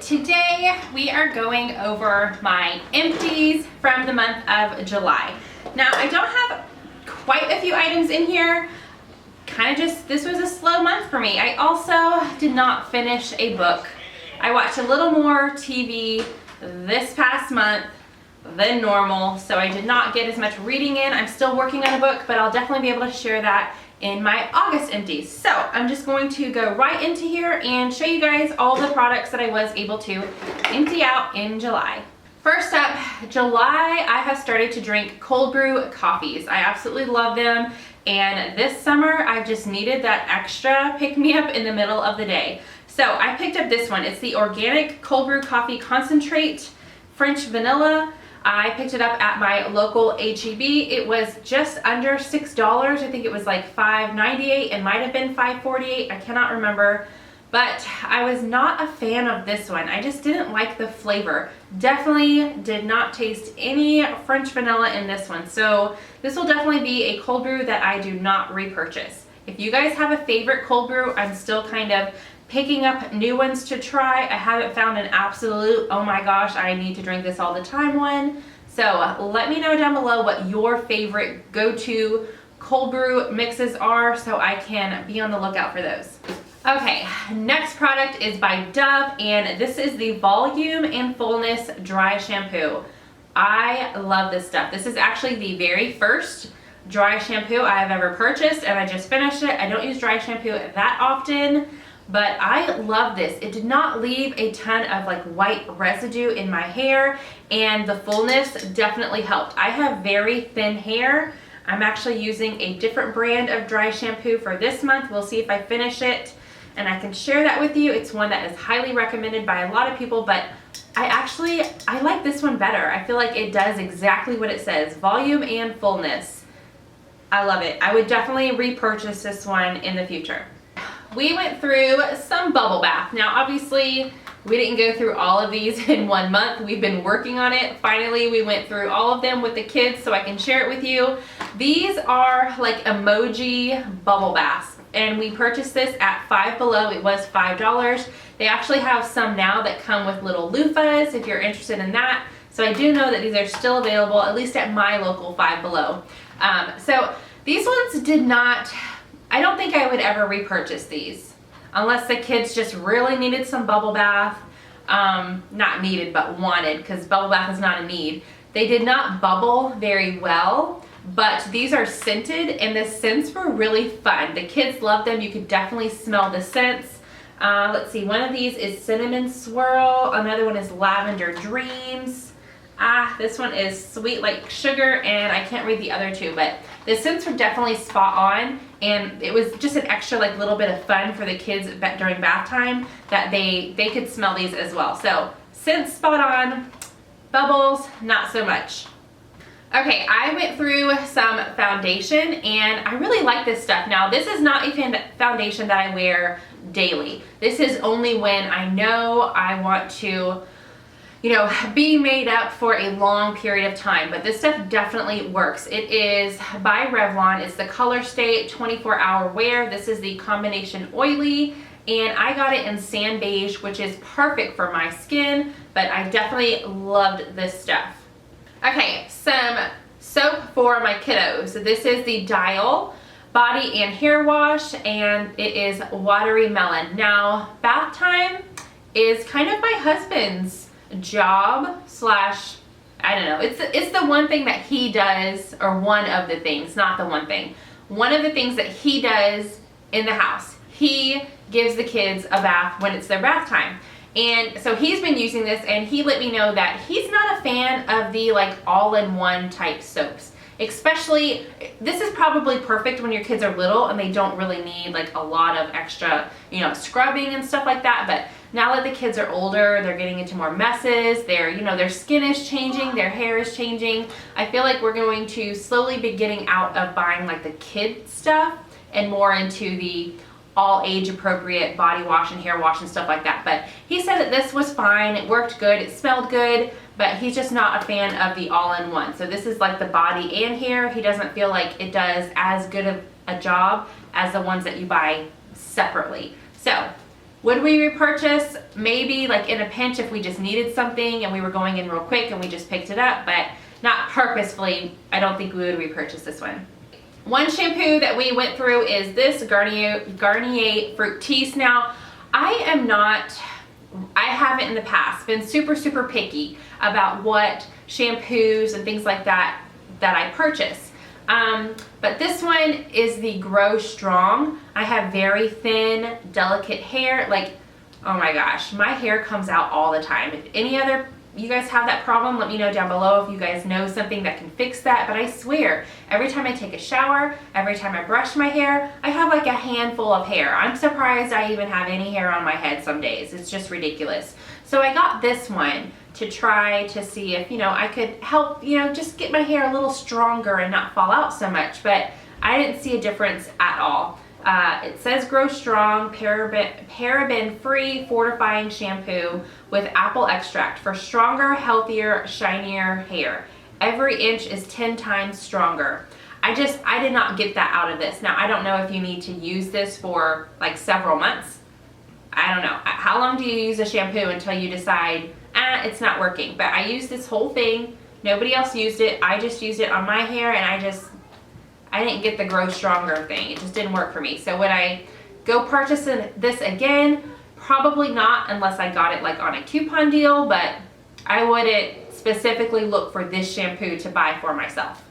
today we are going over my empties from the month of July. Now I don't have quite a few items in here. This was a slow month for me. I also did not finish a book. I watched a little more TV this past month than normal, so I did not get as much reading in. I'm still working on a book, but I'll definitely be able to share that in my August empties. So I'm just going to go right into here and show you guys all the products that I was able to empty out in July. First up, July, I have started to drink cold brew coffees. I absolutely love them, and this summer I just needed that extra pick-me-up in the middle of the day. So I picked up this one. It's the organic cold brew coffee concentrate, French vanilla. I picked it up at my local H-E-B. It was just under $6. I think it was like $5.98. It might have been $5.48. I cannot remember. But I was not a fan of this one. I just didn't like the flavor. Definitely did not taste any French vanilla in this one. So this will definitely be a cold brew that I do not repurchase. If you guys have a favorite cold brew, I'm still kind of picking up new ones to try. I haven't found an absolute, oh my gosh, I need to drink this all the time one. So let me know down below what your favorite go-to cold brew mixes are so I can be on the lookout for those. Okay, next product is by Dove, and this is the Volume and Fullness Dry Shampoo. I love this stuff. This is actually the very first dry shampoo I have ever purchased, and I just finished it. I don't use dry shampoo that often, but I love this. It did not leave a ton of like white residue in my hair, and the fullness definitely helped. I have very thin hair. I'm actually using a different brand of dry shampoo for this month. We'll see if I finish it and I can share that with you. It's one that is highly recommended by a lot of people, but I like this one better. I feel like it does exactly what it says, volume and fullness. I love it. I would definitely repurchase this one in the future. We went through some bubble bath. Now obviously we didn't go through all of these in 1 month. We've been working on it. Finally we went through all of them with the kids so I can share it with you. These are like emoji bubble baths, and we purchased this at Five Below. It was $5. They actually have some now that come with little loofahs if you're interested in that. So I do know that these are still available, at least at my local Five Below. So these ones did not, I don't think I would ever repurchase these unless the kids just really needed some bubble bath. Not needed, but wanted, because bubble bath is not a need. They did not bubble very well, but these are scented, and the scents were really fun. The kids loved them. You could definitely smell the scents. Let's see, one of these is Cinnamon Swirl. Another one is Lavender Dreams. This one is Sweet Like Sugar, and I can't read the other two, but the scents were definitely spot on, and it was just an extra like little bit of fun for the kids during bath time that they could smell these as well. So scents spot on, bubbles not so much. Okay, I went through some foundation, and I really like this stuff. Now this is not a foundation that I wear daily. This is only when I know I want to, you know, be made up for a long period of time, but this stuff definitely works. It is by Revlon. It's the Color Stay 24-hour wear. This is the combination oily, and I got it in sand beige, which is perfect for my skin, but I definitely loved this stuff. Okay, some soap for my kiddos. So this is the Dial body and hair wash, and it is Watery Melon. Now, bath time is kind of my husband's job slash, I don't know, it's the one thing that he does, or one of the things, not the one thing. One of the things that he does in the house. He gives the kids a bath when it's their bath time. And so he's been using this, and he let me know that he's not a fan of the like all-in-one type soaps. Especially, this is probably perfect when your kids are little and they don't really need like a lot of extra, you know, scrubbing and stuff like that. But now that the kids are older, they're getting into more messes, their skin is changing, their hair is changing. I feel like we're going to slowly be getting out of buying like the kid stuff and more into the all age appropriate body wash and hair wash and stuff like that. But he said that this was fine, it worked good, it smelled good, but he's just not a fan of the all-in-one. So this is like the body and hair. He doesn't feel like it does as good of a job as the ones that you buy separately. So Would we repurchase? Maybe like in a pinch if we just needed something and we were going in real quick and we just picked it up, but not purposefully. I don't think we would repurchase this one. One shampoo that we went through is this Garnier Fructis. Now, I haven't in the past been super picky about what shampoos and things like that I purchase. But this one is the Grow Strong. I have very thin, delicate hair. Like, oh my gosh, my hair comes out all the time. If you guys have that problem, let me know down below if you guys know something that can fix that. But I swear, every time I take a shower, every time I brush my hair, I have like a handful of hair. I'm surprised I even have any hair on my head some days. It's just ridiculous. So I got this one to try to see if, I could help, just get my hair a little stronger and not fall out so much. But I didn't see a difference at all. It says Grow Strong, paraben-free fortifying shampoo with apple extract for stronger, healthier, shinier hair. Every inch is 10 times stronger. I did not get that out of this. Now, I don't know if you need to use this for like several months. I don't know. How long do you use a shampoo until you decide, it's not working? But I used this whole thing. Nobody else used it. I just used it on my hair, and I didn't get the Grow Stronger thing. It just didn't work for me. So would I go purchase this again? Probably not, unless I got it like on a coupon deal, but I wouldn't specifically look for this shampoo to buy for myself.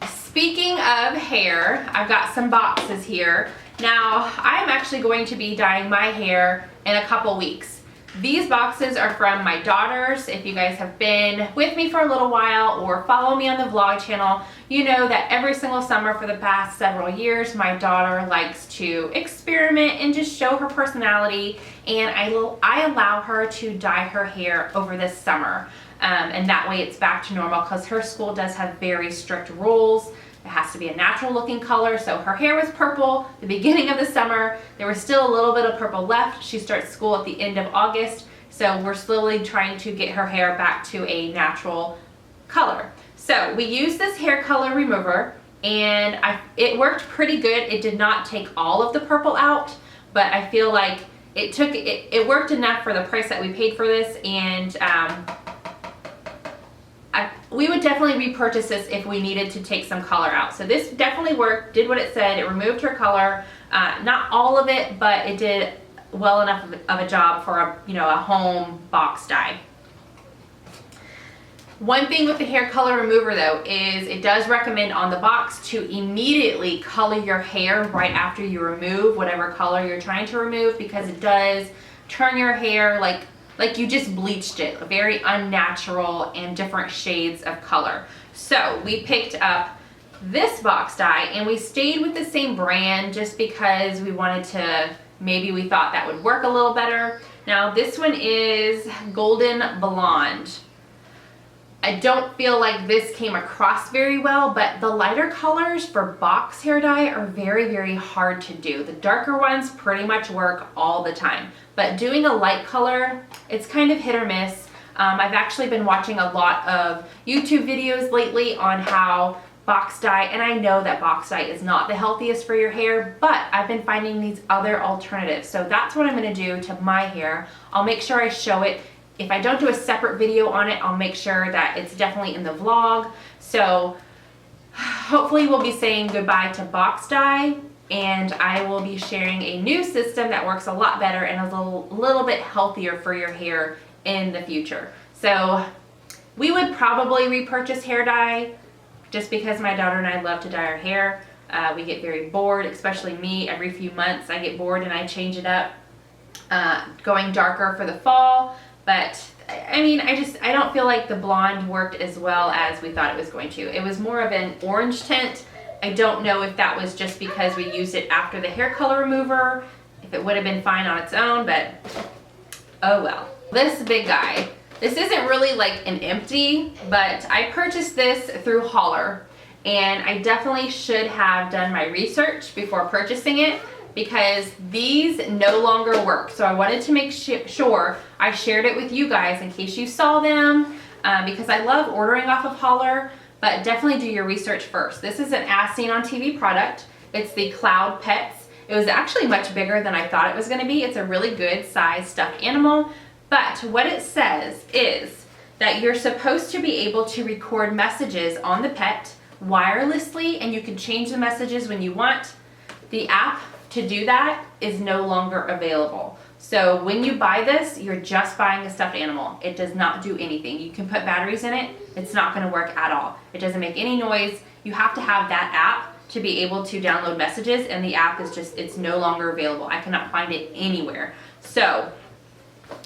Speaking of hair, I've got some boxes here. Now, I'm actually going to be dyeing my hair in a couple weeks. These boxes are from my daughters. If you guys have been with me for a little while or follow me on the vlog channel, you know that every single summer for the past several years, my daughter likes to experiment and just show her personality, and I allow her to dye her hair over this summer. And that way it's back to normal, because her school does have very strict rules. It has to be a natural looking color. So her hair was purple the beginning of the summer. There was still a little bit of purple left. She starts school at the end of August. So we're slowly trying to get her hair back to a natural color. So we used this hair color remover, and it worked pretty good. It did not take all of the purple out, but I feel like it worked enough for the price that we paid for this, and we would definitely repurchase this if we needed to take some color out. So this definitely worked, did what it said. It removed her color. Not all of it, but it did well enough of a job for a home box dye. One thing with the hair color remover though is it does recommend on the box to immediately color your hair right after you remove whatever color you're trying to remove, because it does turn your hair like you just bleached it, very unnatural and different shades of color. So we picked up this box dye, and we stayed with the same brand just because we wanted to, maybe we thought that would work a little better. Now this one is Golden Blonde. I don't feel like this came across very well, but the lighter colors for box hair dye are very hard to do. The darker ones pretty much work all the time, but doing a light color, it's kind of hit or miss. I've actually been watching a lot of YouTube videos lately on how box dye, and I know that box dye is not the healthiest for your hair, but I've been finding these other alternatives. So that's what I'm gonna do to my hair. I'll make sure I show it. If I don't do a separate video on it, I'll make sure that it's definitely in the vlog. So hopefully we'll be saying goodbye to box dye, and I will be sharing a new system that works a lot better and is a little bit healthier for your hair in the future. So we would probably repurchase hair dye just because my daughter and I love to dye our hair. We get very bored, especially me. Every few months I get bored and I change it up, going darker for the fall. But I mean, I don't feel like the blonde worked as well as we thought it was going to. It was more of an orange tint. I don't know if that was just because we used it after the hair color remover, if it would have been fine on its own, but oh well. This big guy, this isn't really like an empty, but I purchased this through Holler, and I definitely should have done my research before purchasing it, because these no longer work. So I wanted to make sure I shared it with you guys in case you saw them, because I love ordering off of Holler, but definitely do your research first. This is an as seen on TV product. It's the Cloud Pets, It was actually much bigger than I thought it was going to be. It's a really good size stuffed animal, but what it says is that you're supposed to be able to record messages on the pet wirelessly, and you can change the messages when you want. The app to do that is no longer available. So when you buy this, you're just buying a stuffed animal. It does not do anything. You can put batteries in it. It's not going to work at all. It doesn't make any noise. You have to have that app to be able to download messages, and the app is just, it's no longer available. I cannot find it anywhere. So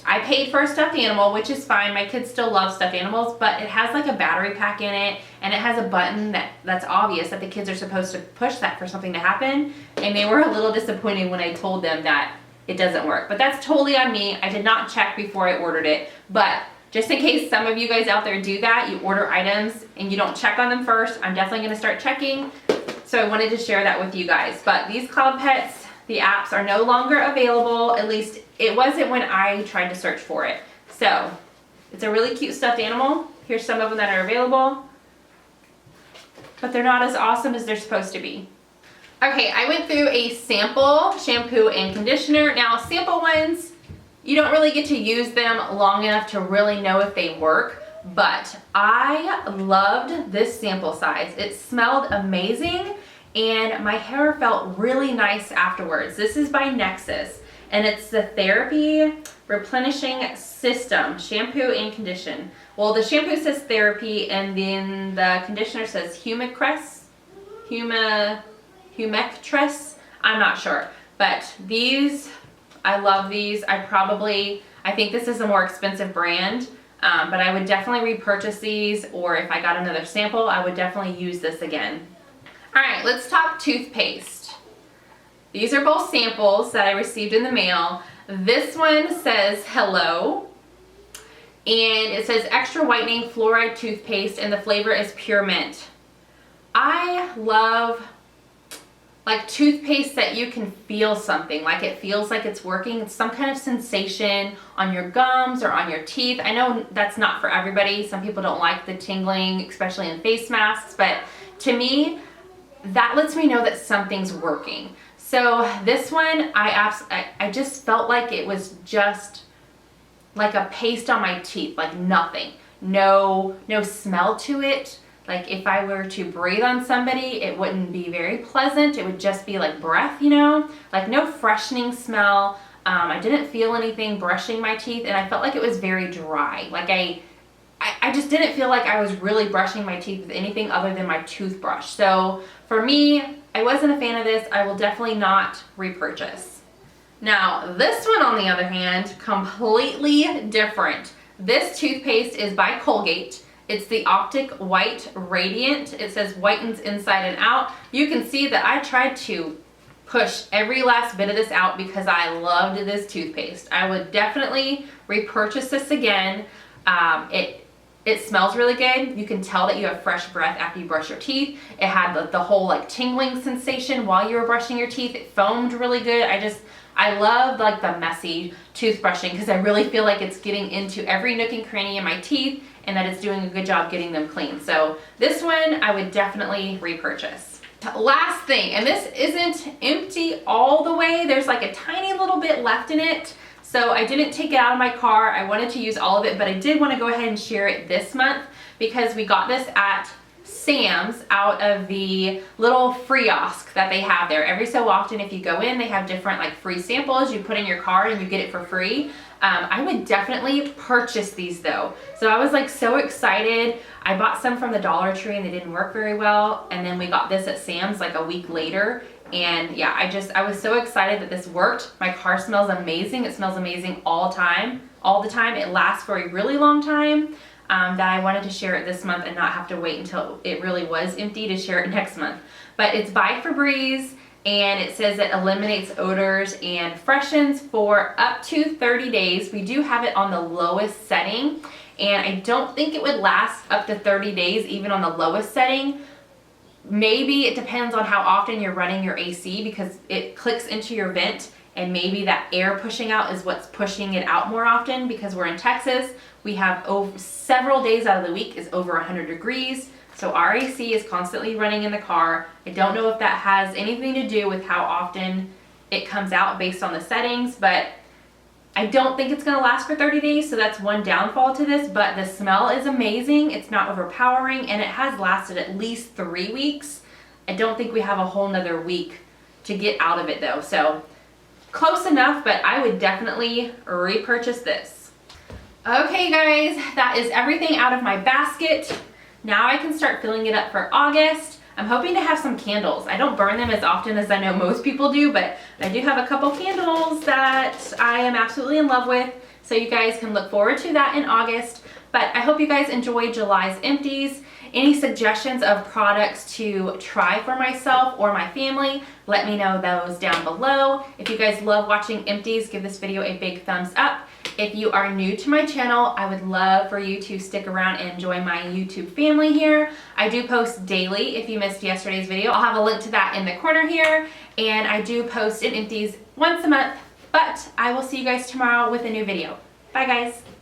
I paid for a stuffed animal, which is fine. My kids still love stuffed animals, but it has like a battery pack in it, and it has a button that's obvious that the kids are supposed to push that for something to happen, and they were a little disappointed when I told them that it doesn't work. But that's totally on me. I did not check before I ordered it, but just in case some of you guys out there do that, you order items and you don't check on them first, I'm definitely going to start checking. So I wanted to share that with you guys. But these Cloud Pets, the apps are no longer available. At least it wasn't when I tried to search for it. So it's a really cute stuffed animal. Here's some of them that are available, but they're not as awesome as they're supposed to be. Okay, I went through a sample shampoo and conditioner. Now, sample ones, you don't really get to use them long enough to really know if they work, but I loved this sample size. It smelled amazing, and my hair felt really nice afterwards. This is by Nexus, and it's the Therapy Replenishing System Shampoo and Condition. Well, the shampoo says Therapy, and then the conditioner says Humectress. I'm not sure, but these, I love these. I think this is a more expensive brand, but I would definitely repurchase these, or if I got another sample, I would definitely use this again. All right, let's talk toothpaste. These are both samples that I received in the mail. This one says hello, and it says extra whitening fluoride toothpaste, and the flavor is pure mint. I love like toothpaste that you can feel something, like it feels like it's working. It's some kind of sensation on your gums or on your teeth. I know that's not for everybody. Some people don't like the tingling, especially in face masks, but to me, that lets me know that something's working. So this one, I just felt like it was just like a paste on my teeth, like nothing. No smell to it. Like if I were to breathe on somebody, it wouldn't be very pleasant. It would just be like breath, you know, like no freshening smell. I didn't feel anything brushing my teeth, and I felt like it was very dry. Like I just didn't feel like I was really brushing my teeth with anything other than my toothbrush. So for me, I wasn't a fan of this. I will definitely not repurchase. Now, this one on the other hand, completely different. This toothpaste is by Colgate. It's the Optic White Radiant. It says whitens inside and out. You can see that I tried to push every last bit of this out because I loved this toothpaste. I would definitely repurchase this again. It smells really good. You can tell that you have fresh breath after you brush your teeth. It had the whole like tingling sensation while you were brushing your teeth. It foamed really good. I love like the messy toothbrushing because I really feel like it's getting into every nook and cranny in my teeth, and that it's doing a good job getting them clean. So this one I would definitely repurchase. Last thing, and this isn't empty all the way. There's like a tiny little bit left in it. So I didn't take it out of my car. I wanted to use all of it, but I did want to go ahead and share it this month because we got this at Sam's out of the little kiosk that they have there. Every so often if you go in, they have different like free samples. You put in your card and you get it for free. I would definitely purchase these though. So I was like so excited. I bought some from the Dollar Tree and they didn't work very well. And then we got this at Sam's like a week later. And yeah, I was so excited that this worked. My car smells amazing. It smells amazing all the time. It lasts for a really long time. That I wanted to share it this month and not have to wait until it really was empty to share it next month. But it's by Febreze, and it says it eliminates odors and freshens for up to 30 days. We do have it on the lowest setting, and I don't think it would last up to 30 days even on the lowest setting. Maybe it depends on how often you're running your AC because it clicks into your vent, and maybe that air pushing out is what's pushing it out more often because we're in Texas. We have several days out of the week is over 100 degrees. So our AC is constantly running in the car. I don't know if that has anything to do with how often it comes out based on the settings, but I don't think it's going to last for 30 days, so that's one downfall to this, but the smell is amazing. It's not overpowering, and it has lasted at least 3 weeks. I don't think we have a whole nother week to get out of it though, so close enough, but I would definitely repurchase this. Okay guys, that is everything out of my basket. Now I can start filling it up for August. I'm hoping to have some candles. I don't burn them as often as I know most people do, but I do have a couple candles that I am absolutely in love with. So you guys can look forward to that in August. But I hope you guys enjoyed July's empties. Any suggestions of products to try for myself or my family, let me know those down below. If you guys love watching empties, give this video a big thumbs up. If you are new to my channel, I would love for you to stick around and join my YouTube family here. I do post daily. If you missed yesterday's video, I'll have a link to that in the corner here. And I do post in empties once a month, but I will see you guys tomorrow with a new video. Bye guys.